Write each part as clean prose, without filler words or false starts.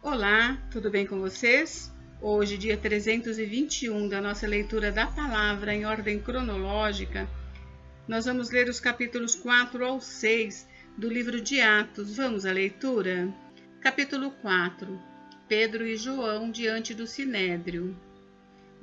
Olá, tudo bem com vocês? Hoje, dia 321 da nossa leitura da palavra em ordem cronológica, nós vamos ler os capítulos 4 ao 6 do livro de Atos. Vamos à leitura? Capítulo 4. Pedro e João diante do Sinédrio.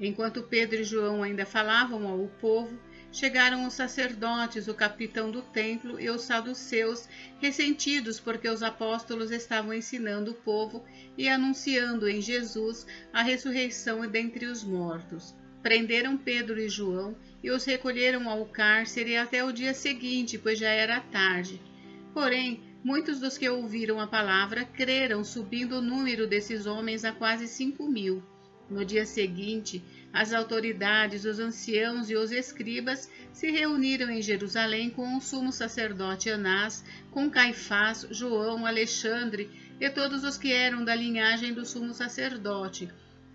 Enquanto Pedro e João ainda falavam ao povo, chegaram os sacerdotes, o capitão do templo e os saduceus, ressentidos porque os apóstolos estavam ensinando o povo e anunciando em Jesus a ressurreição dentre os mortos. Prenderam Pedro e João e os recolheram ao cárcere até o dia seguinte, pois já era tarde. Porém, muitos dos que ouviram a palavra creram, subindo o número desses homens a quase 5.000. No dia seguinte, as autoridades, os anciãos e os escribas se reuniram em Jerusalém com o sumo sacerdote Anás, com Caifás, João, Alexandre e todos os que eram da linhagem do sumo sacerdote.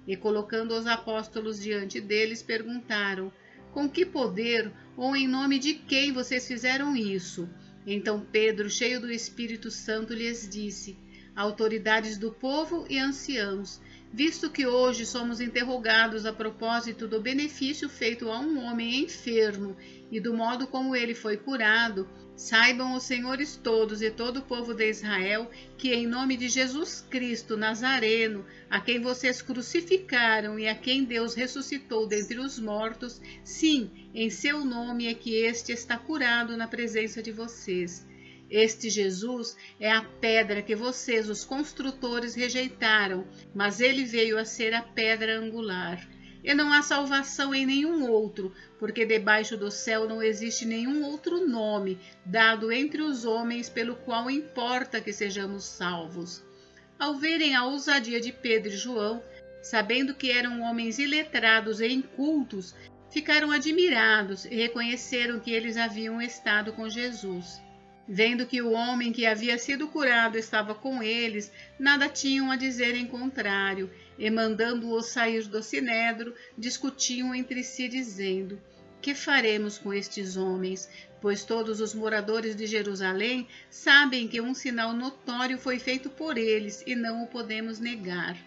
E colocando os apóstolos diante deles, perguntaram: com que poder ou em nome de quem vocês fizeram isso? Então Pedro, cheio do Espírito Santo, lhes disse: autoridades do povo e anciãos, visto que hoje somos interrogados a propósito do benefício feito a um homem enfermo e do modo como ele foi curado, saibam os senhores todos e todo o povo de Israel que em nome de Jesus Cristo Nazareno, a quem vocês crucificaram e a quem Deus ressuscitou dentre os mortos, sim, em seu nome é que este está curado na presença de vocês. Este Jesus é a pedra que vocês, os construtores, rejeitaram, mas ele veio a ser a pedra angular. E não há salvação em nenhum outro, porque debaixo do céu não existe nenhum outro nome dado entre os homens pelo qual importa que sejamos salvos. Ao verem a ousadia de Pedro e João, sabendo que eram homens iletrados e incultos, ficaram admirados e reconheceram que eles haviam estado com Jesus. Vendo que o homem que havia sido curado estava com eles, nada tinham a dizer em contrário, e mandando-os sair do sinédrio, discutiam entre si, dizendo: que faremos com estes homens? Pois todos os moradores de Jerusalém sabem que um sinal notório foi feito por eles, e não o podemos negar.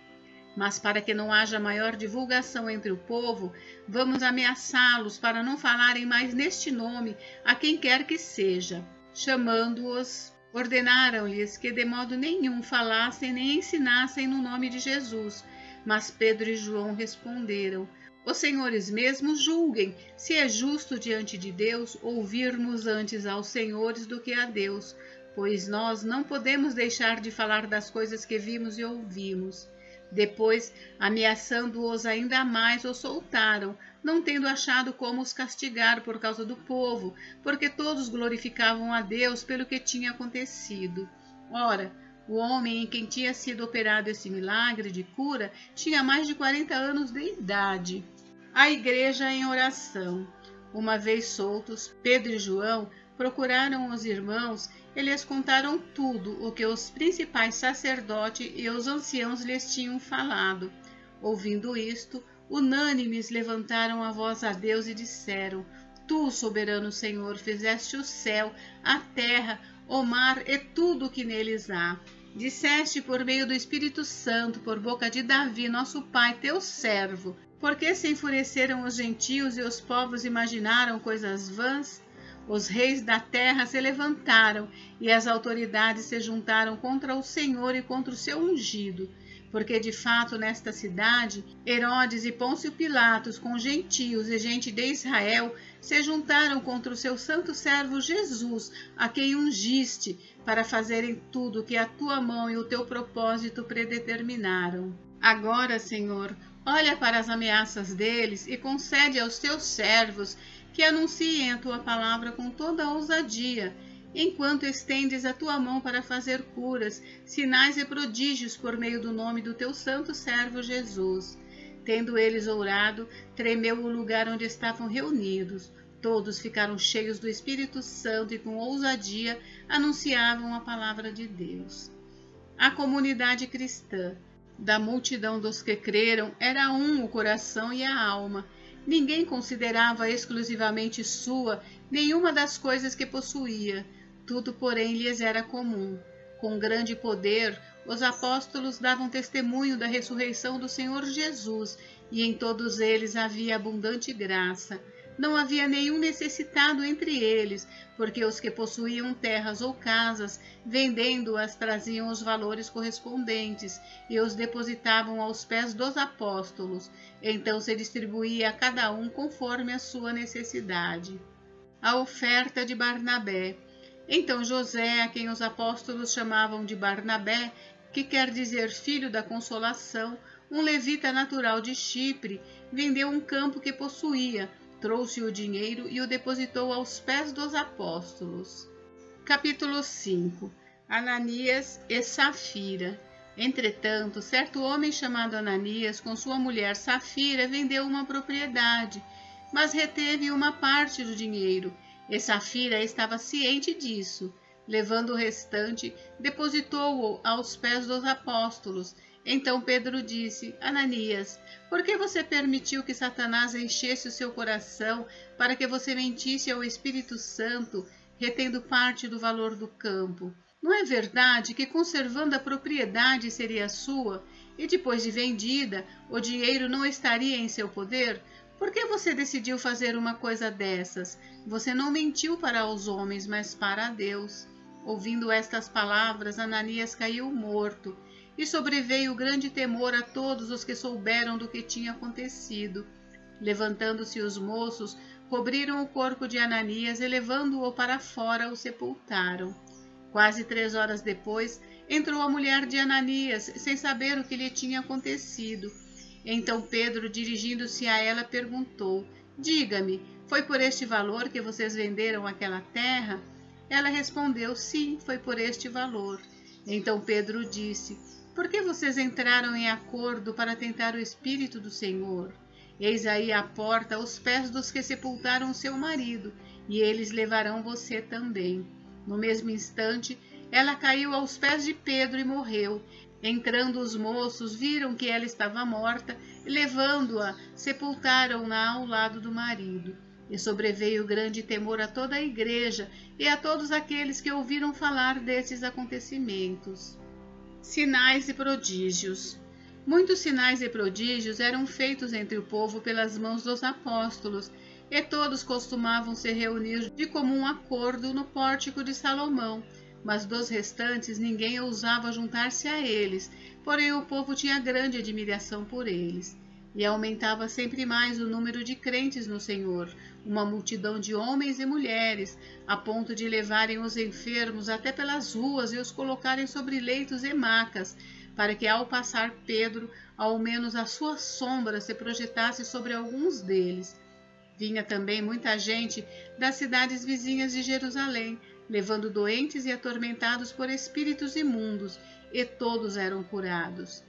Mas para que não haja maior divulgação entre o povo, vamos ameaçá-los para não falarem mais neste nome a quem quer que seja. Chamando-os, ordenaram-lhes que de modo nenhum falassem nem ensinassem no nome de Jesus. Mas Pedro e João responderam: os senhores mesmos julguem se é justo diante de Deus ouvirmos antes aos senhores do que a Deus, pois nós não podemos deixar de falar das coisas que vimos e ouvimos. Depois, ameaçando-os ainda mais, os soltaram, não tendo achado como os castigar por causa do povo, porque todos glorificavam a Deus pelo que tinha acontecido. Ora, o homem em quem tinha sido operado esse milagre de cura tinha mais de 40 anos de idade. A igreja em oração. Uma vez soltos, Pedro e João procuraram os irmãos e lhes contaram tudo o que os principais sacerdotes e os anciãos lhes tinham falado. Ouvindo isto, unânimes levantaram a voz a Deus e disseram: tu, soberano Senhor, fizeste o céu, a terra, o mar e tudo o que neles há. Disseste por meio do Espírito Santo, por boca de Davi, nosso pai, teu servo. Por que se enfureceram os gentios e os povos imaginaram coisas vãs? Os reis da terra se levantaram e as autoridades se juntaram contra o Senhor e contra o seu ungido. Porque de fato nesta cidade, Herodes e Pôncio Pilatos, com gentios e gente de Israel, se juntaram contra o seu santo servo Jesus, a quem ungiste, para fazerem tudo o que a tua mão e o teu propósito predeterminaram. Agora, Senhor, olha para as ameaças deles e concede aos teus servos que anunciem a tua palavra com toda a ousadia, enquanto estendes a tua mão para fazer curas, sinais e prodígios por meio do nome do teu santo servo Jesus. Tendo eles orado, tremeu o lugar onde estavam reunidos. Todos ficaram cheios do Espírito Santo e com ousadia anunciavam a palavra de Deus. A comunidade cristã. Da multidão dos que creram, era um o coração e a alma. Ninguém considerava exclusivamente sua nenhuma das coisas que possuía. Tudo, porém, lhes era comum. Com grande poder, os apóstolos davam testemunho da ressurreição do Senhor Jesus, e em todos eles havia abundante graça. Não havia nenhum necessitado entre eles, porque os que possuíam terras ou casas, vendendo-as, traziam os valores correspondentes e os depositavam aos pés dos apóstolos. Então se distribuía a cada um conforme a sua necessidade. A oferta de Barnabé. Então José, a quem os apóstolos chamavam de Barnabé, que quer dizer filho da consolação, um levita natural de Chipre, vendeu um campo que possuía, trouxe o dinheiro e o depositou aos pés dos apóstolos. Capítulo 5. Ananias e Safira. Entretanto, certo homem chamado Ananias, com sua mulher Safira, vendeu uma propriedade, mas reteve uma parte do dinheiro, e Safira estava ciente disso. Levando o restante, depositou-o aos pés dos apóstolos. Então Pedro disse: Ananias, por que você permitiu que Satanás enchesse o seu coração para que você mentisse ao Espírito Santo, retendo parte do valor do campo? Não é verdade que, conservando a propriedade, seria sua, e depois de vendida, o dinheiro não estaria em seu poder? Por que você decidiu fazer uma coisa dessas? Você não mentiu para os homens, mas para Deus. Ouvindo estas palavras, Ananias caiu morto, e sobreveio grande temor a todos os que souberam do que tinha acontecido. Levantando-se os moços, cobriram o corpo de Ananias e, levando-o para fora, o sepultaram. Quase 3 horas depois, entrou a mulher de Ananias, sem saber o que lhe tinha acontecido. Então Pedro, dirigindo-se a ela, perguntou: Diga-me, foi por este valor que vocês venderam aquela terra? Ela respondeu: Sim, foi por este valor. Então Pedro disse: Por que vocês entraram em acordo para tentar o Espírito do Senhor? Eis aí a porta aos pés dos que sepultaram seu marido, e eles levarão você também. No mesmo instante, ela caiu aos pés de Pedro e morreu. Entrando os moços, viram que ela estava morta, e levando-a, sepultaram-na ao lado do marido. E sobreveio grande temor a toda a igreja e a todos aqueles que ouviram falar desses acontecimentos. Sinais e prodígios. Muitos sinais e prodígios eram feitos entre o povo pelas mãos dos apóstolos, e todos costumavam se reunir de comum acordo no pórtico de Salomão, mas dos restantes ninguém ousava juntar-se a eles, porém o povo tinha grande admiração por eles. E aumentava sempre mais o número de crentes no Senhor, uma multidão de homens e mulheres, a ponto de levarem os enfermos até pelas ruas e os colocarem sobre leitos e macas, para que ao passar Pedro, ao menos a sua sombra se projetasse sobre alguns deles. Vinha também muita gente das cidades vizinhas de Jerusalém, levando doentes e atormentados por espíritos imundos, e todos eram curados.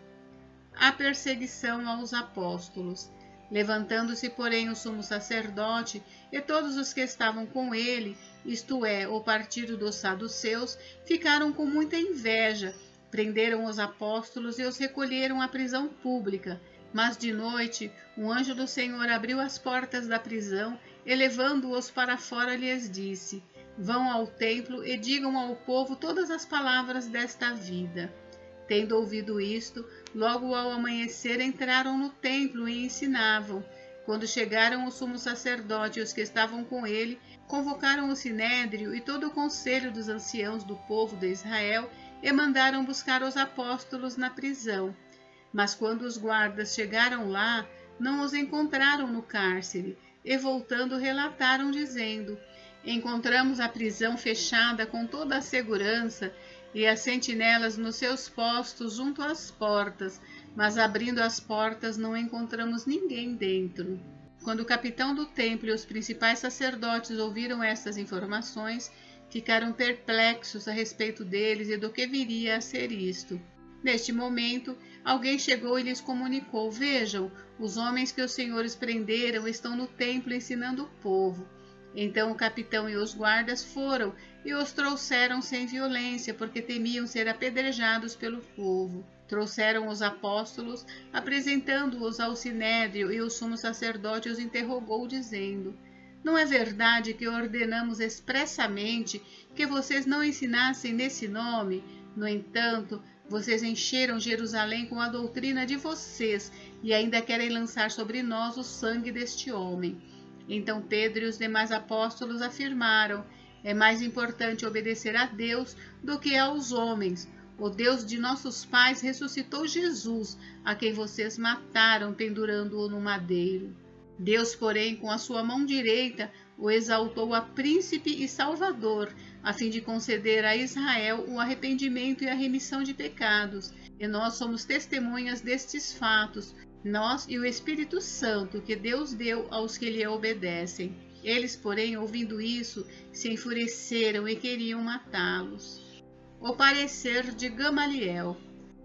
A perseguição aos apóstolos. Levantando-se, porém, o sumo sacerdote e todos os que estavam com ele, isto é, o partido dos saduceus, ficaram com muita inveja, prenderam os apóstolos e os recolheram à prisão pública. Mas de noite, um anjo do Senhor abriu as portas da prisão e, levando-os para fora, lhes disse: Vão ao templo e digam ao povo todas as palavras desta vida. Tendo ouvido isto, logo ao amanhecer entraram no templo e ensinavam. Quando chegaram o sumo sacerdote e os que estavam com ele, convocaram o sinédrio e todo o conselho dos anciãos do povo de Israel e mandaram buscar os apóstolos na prisão. Mas quando os guardas chegaram lá, não os encontraram no cárcere, e voltando relataram, dizendo: Encontramos a prisão fechada com toda a segurança e as sentinelas nos seus postos junto às portas, mas abrindo as portas não encontramos ninguém dentro. Quando o capitão do templo e os principais sacerdotes ouviram estas informações, ficaram perplexos a respeito deles e do que viria a ser isto. Neste momento, alguém chegou e lhes comunicou: Vejam, os homens que os senhores prenderam estão no templo ensinando o povo. Então o capitão e os guardas foram e os trouxeram sem violência, porque temiam ser apedrejados pelo povo. Trouxeram os apóstolos, apresentando-os ao sinédrio, e o sumo sacerdote os interrogou, dizendo: Não é verdade que ordenamos expressamente que vocês não ensinassem nesse nome? No entanto, Vocês encheram Jerusalém com a doutrina de vocês e ainda querem lançar sobre nós o sangue deste homem. Então Pedro e os demais apóstolos afirmaram: é mais importante obedecer a Deus do que aos homens. O Deus de nossos pais ressuscitou Jesus, a quem vocês mataram pendurando-o no madeiro. Deus, porém, com a sua mão direita, o exaltou a príncipe e salvador, a fim de conceder a Israel o arrependimento e a remissão de pecados. E nós somos testemunhas destes fatos, nós e o Espírito Santo, que Deus deu aos que lhe obedecem. Eles, porém, ouvindo isso, se enfureceram e queriam matá-los. O parecer de Gamaliel.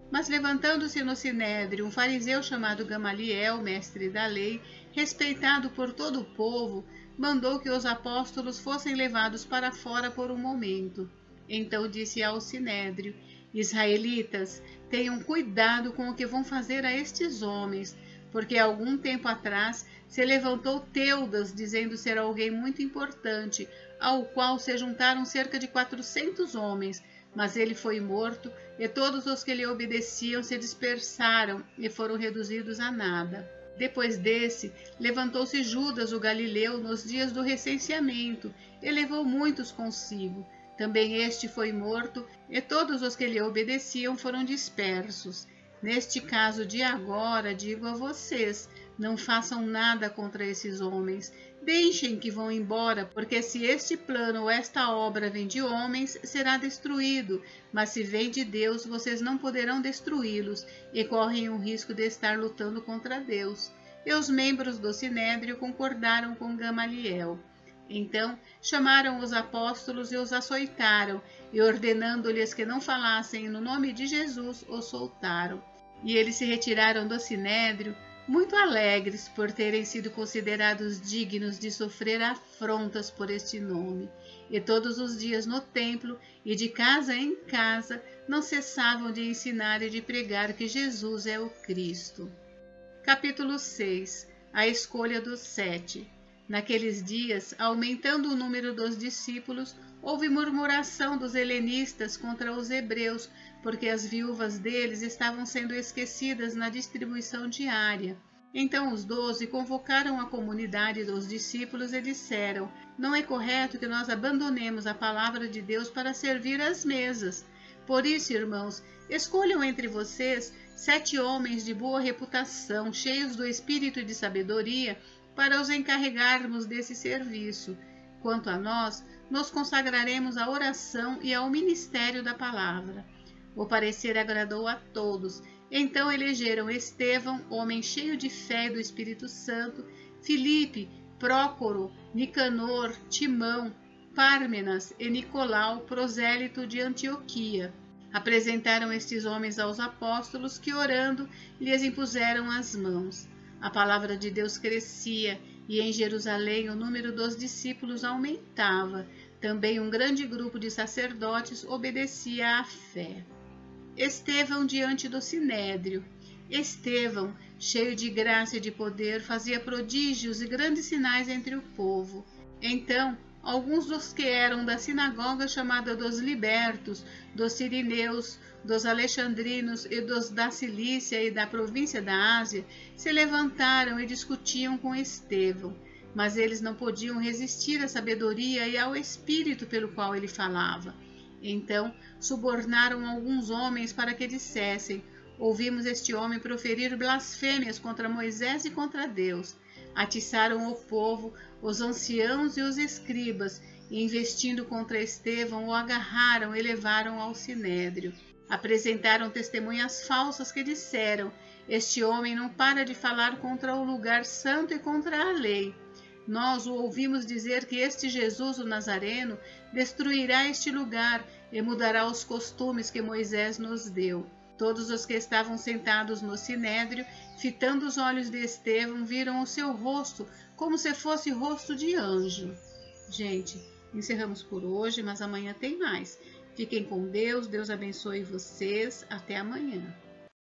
Mas levantando-se no sinédrio um fariseu chamado Gamaliel, mestre da lei, respeitado por todo o povo, mandou que os apóstolos fossem levados para fora por um momento. Então disse ao sinédrio: Israelitas, tenham cuidado com o que vão fazer a estes homens, porque há algum tempo atrás se levantou Teudas, dizendo ser alguém muito importante, ao qual se juntaram cerca de 400 homens, mas ele foi morto, e todos os que lhe obedeciam se dispersaram e foram reduzidos a nada. Depois desse, levantou-se Judas o Galileu nos dias do recenseamento, e levou muitos consigo. Também este foi morto, e todos os que lhe obedeciam foram dispersos. Neste caso de agora, digo a vocês, não façam nada contra esses homens. Deixem que vão embora, porque se este plano ou esta obra vem de homens, será destruído. Mas se vem de Deus, vocês não poderão destruí-los e correm o risco de estar lutando contra Deus. E os membros do sinédrio concordaram com Gamaliel. Então chamaram os apóstolos e os açoitaram, e ordenando-lhes que não falassem no nome de Jesus, os soltaram. E eles se retiraram do sinédrio, muito alegres por terem sido considerados dignos de sofrer afrontas por este nome. E todos os dias no templo e de casa em casa não cessavam de ensinar e de pregar que Jesus é o Cristo. Capítulo 6. A escolha dos 7. Naqueles dias, aumentando o número dos discípulos, houve murmuração dos helenistas contra os hebreus, porque as viúvas deles estavam sendo esquecidas na distribuição diária. Então os 12 convocaram a comunidade dos discípulos e disseram: não é correto que nós abandonemos a palavra de Deus para servir às mesas. Por isso, irmãos, escolham entre vocês 7 homens de boa reputação, cheios do espírito de sabedoria, para os encarregarmos desse serviço. Quanto a nós, nos consagraremos à oração e ao ministério da palavra. O parecer agradou a todos. Então elegeram Estevão, homem cheio de fé e do Espírito Santo, Filipe, Prócoro, Nicanor, Timão, Pármenas e Nicolau, prosélito de Antioquia. Apresentaram estes homens aos apóstolos, que, orando, lhes impuseram as mãos. A palavra de Deus crescia, e em Jerusalém o número dos discípulos aumentava. Também um grande grupo de sacerdotes obedecia à fé. Estevão diante do sinédrio. Estevão, cheio de graça e de poder, fazia prodígios e grandes sinais entre o povo. Então, alguns dos que eram da sinagoga chamada dos libertos, dos sirineus, dos alexandrinos e dos da Cilícia e da província da Ásia, se levantaram e discutiam com Estevão, mas eles não podiam resistir à sabedoria e ao espírito pelo qual ele falava. Então subornaram alguns homens para que dissessem: ouvimos este homem proferir blasfêmias contra Moisés e contra Deus. Atiçaram o povo, os anciãos e os escribas, e investindo contra Estevão, o agarraram e levaram ao sinédrio. Apresentaram testemunhas falsas que disseram: este homem não para de falar contra o lugar santo e contra a lei. Nós o ouvimos dizer que este Jesus, o Nazareno, destruirá este lugar e mudará os costumes que Moisés nos deu. Todos os que estavam sentados no sinédrio, fitando os olhos de Estevão, viram o seu rosto como se fosse rosto de anjo. Gente, encerramos por hoje, mas amanhã tem mais. Fiquem com Deus, Deus abençoe vocês. Até amanhã.